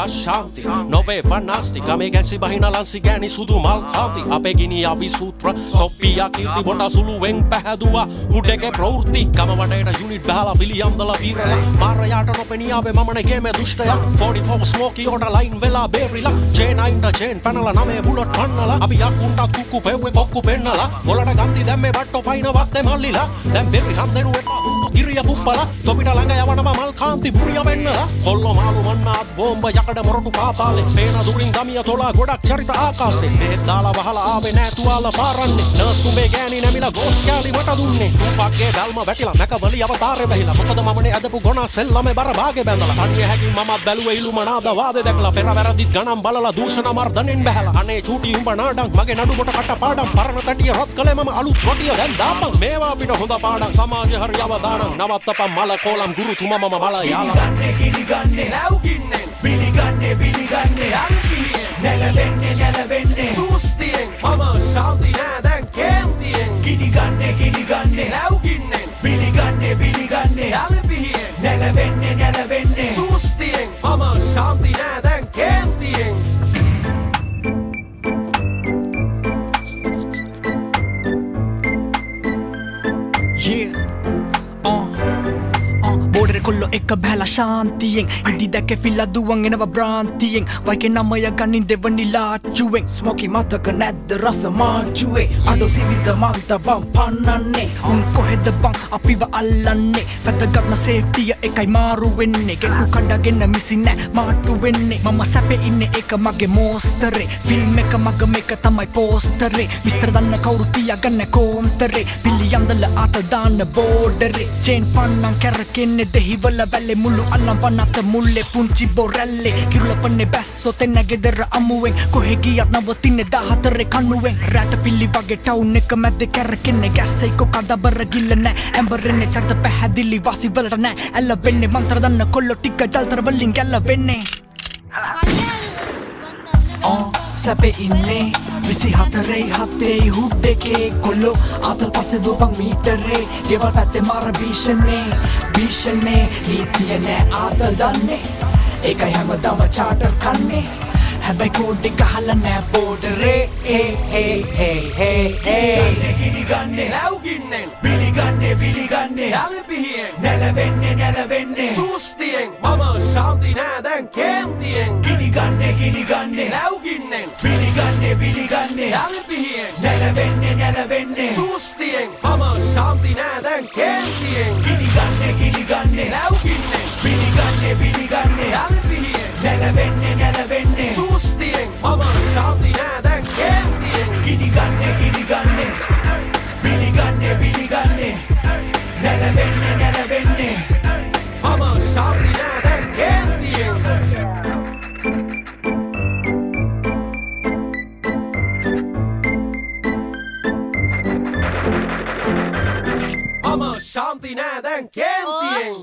Ashanti Nove fanasti Kame känsi bahina lanssi gääni sudu malkanti Apegini avi sutra Toppia kirti bota suluen pähädua Hudeke prourti Kama vadeita unit bähällä Viljandala virrella Maarajaata nopeni ave mamane game dustaja 44 smoki order line vela berrilla Jane ainta Jane panala name bullet pannala Abi jakuntat kukku peuwe kokku pennala Volata ganti දැම්මේ වට්ටෝ පයින් වත්තේ මල්ලිලා දැන් බෙරි හන්දෙනු එපා කිරිය පුප්පලා තොපිට ළඟ යවනවා මල් කාන්ති පුරිය වෙන්නලා කොල්ල මාළු මන්නාත් බෝම්බ යකඩ මොරටු පාතාලේ පේන දුරින් ගමිය තොලා ගොඩක් චරිත ආකාශේ බෙහෙත් දාලා වහලා ආවේ නෑ තුවාල පාරන්නේ නර්සුඹේ ගෑණි නැමිලා ගෝස් කෑලි මට දුන්නේ තුපක්ගේ ගල්ම වැටිලා නැකවලි අවතාරේ බහිලා මොකද මමනේ අදපු ගොනා සෙල්ලමේ බර භාගේ බැඳලා තනිය හැකි මමත් බැලුවේ ඉලුමනාද වාදේ දැකලා පෙර වැරදිත් ගණන් බලලා දූෂණ මර්ධනෙන් බහැලා අනේ චූටි උඹ නාඩම් මගේ නඩු බොට කට පාඩම් පරණ තටිය රත් කළේ මම අලුත් රොටිය දැන් දාපන් මේවා අපිට හොඳ පාඩම් සමාජ හරි අවදානම් නවත්තපන් මල කෝලම් ගුරුතුමා මම මල යාලා ගිනිගන්නේ ලැව්කින්නෙන් බිලිගන්නේ අල්පියෙන් නැලවෙන්නේ සූස්තියෙන් මම ශාන්ති නෑ දැන් කේන්තියෙන් ගිනිගන්නේ ලැව්කින්නෙන් බිලිගන්නේ අල්පියෙන් නැලවෙන්නේ සූස්තියෙන් මම ශාන්ති නෑ දැන් කේන්තියෙන් බෝඩරේ කොල්ලෝ එක බැලලා ශාන්තියෙන් ඉදි දැක ෆිල්ලා දුවන් එනවා බ්‍රාන්තියෙන් වයිකේ නමය ගනින් දෙවනි ලාච්චුවෙන් ස්මෝකි මතක නැද්ද රස මාච්චුවේ අඩෝ සිවිත මන්ත බම් පන්නන්නේ උන් කොහෙද බං අපිව අල්ලන්නේ වැදගත්ම සේෆ්ටිය එකයි මාරු වෙන්නේ ගෙටු කඩගෙන මිසි නෑ මාට්ටු වෙන්නේ මම සැපේ ඉන්නේ ඒක මගේ මෝස්තරේ ෆිල්ම් එක මග මේක තමයි පෝස්ටරේ විස්තර දන්න කවුරු තියාගන්න කෝන්තරේ පිළියන්දල අත දාන්න බෝඩරේ චේන් පන්නන් කැරකෙන්නේ දෙහිවල වැල්ලේ මුළු අල්ලම් වන්නත මුල්ලේ පුංචි බොරැල්ලේ කිරුලපන්නේ බැස්සෝ තෙන්න ගෙදර අමුවෙන් කොහෙ ගියත් නවතින්නේ 14 කණුවෙන් රැට පිල්ලි වගේ ටවුන් එක මැද්දේ කැරකෙන්නේ ගැස්සේ කොකදබර ගිල්ල නෑ ඇම්බරෙන්නේ චරිත පැහැදිලි වාසි වලට නෑ ඇල්ලවෙන්නේ මන්ත්‍ර දන්න කොල්ලෝ ටික ජල්තර වලින් ගැල්ලවෙන්නේ සැපේ ඉන්නේ 24 හුඩ් එකේ කොල්ලෝ ආතල් පස්සේ දුවපන් මීටරේ ගෙවල් පැත්තේ මාර භීෂණේ නීතිය නෑ ආතල් දන්නේ ඒකයි හැමදාම චාටර් කන්නේ හැබැයි කෝඩ් එක අහලා නෑ බෝඩරේ ගිනිගන්නේ ලැව්කින්නෙන් බිලිගන්නේ අල්පියෙන් නැලවෙන්නේ සූස්තියෙන් මම ශාන්ති නෑ දැන් කේන්තියෙන් ගිනිගන්නේ ලැව්කින්නෙන් බිලිගන්නේ අල්පියෙන් නැලවෙන්නේ සූස්තියෙන් මම ශාන්ති නෑ දැන් කේන්තියෙන් ගිනිගන්නේ ලැව්කින්නෙන් බිලිගන්නේ අල්පියෙන් නැලවෙන්නේ සූස්තියෙන් මම ශාන්ති නෑ දැන් කේන්තියෙන් ගිනිගන්නේ නැලවෙන්නේ මම ශාන්ති නෑ දැන් කේන්තියෙන් මම ශාන්ති නෑ දැන් කේන්තියෙන්